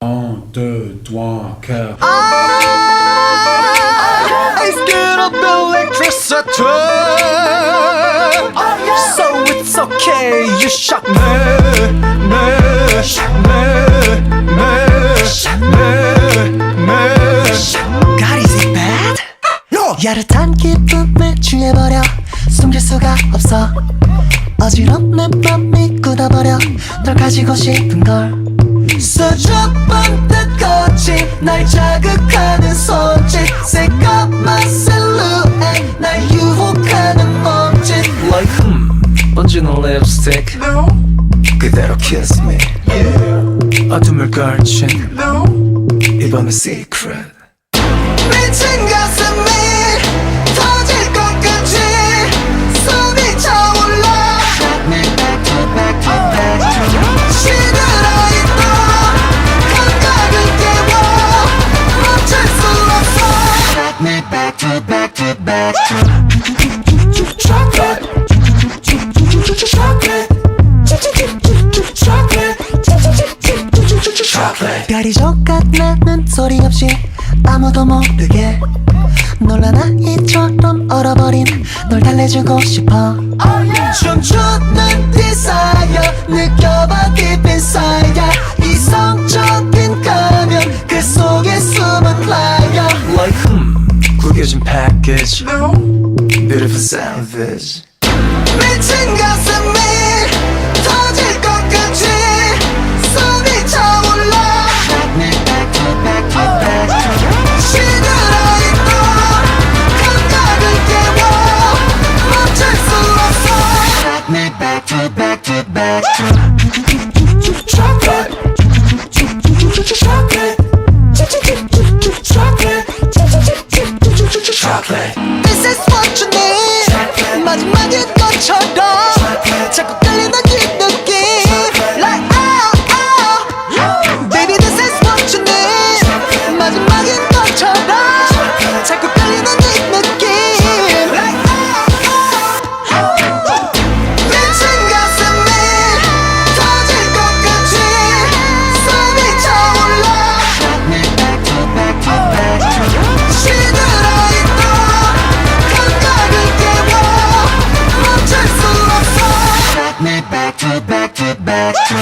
Un, deux, trois, quatre. I get up electricity. So it's okay, you shock me. God, is it bad? No. 야릇한 기쁨에 취해버려 숨길 수가 없어 어지러운 내 맘이 굳어버려 널 가지고 싶은걸 수줍은 듯 거친 날 자극하는 손짓 새까만 실루엣 날 유혹하는 몸짓 Like 번지는 립스틱 no. 그대로 kiss me yeah. 어둠을 걸친 no. 이 밤의 secret 미친 가슴이 터질 것 같이 숨이 차올라 Back me back to back to back to 시들어있던 감각을 깨워 멈출 수 없어 Back me back to back to back to Chocolate Chocolate 별이 족같나는 소리 없이 아무도 모르게 놀라나 이처럼 얼어버린 널 달래주고 싶어 춤추는 desire 느껴봐 deep inside 이성적인 가면 그 속에 숨은 fire Like 구겨진 package no. Beautiful salvage 미친 가슴이 터질 것 같이 숨이 차올라 Back me back to back to back to 시들어있던 감각을 깨워 멈출 수 없어 Back me back to back to back to Chocolate Chocolate Chocolate This is what you need 마지막인 것처럼 자꾸 끌리는 이 느낌 Like oh oh Baby this is what you need 마지막인 것처럼 자꾸 끌리는 이 느낌 Like oh oh 미친 가슴이 터질 것 같이 숨이 차올라 Back me back to back to back to 시들어있던 감각을 깨워 멈출 수 없어 Back me back to back to back to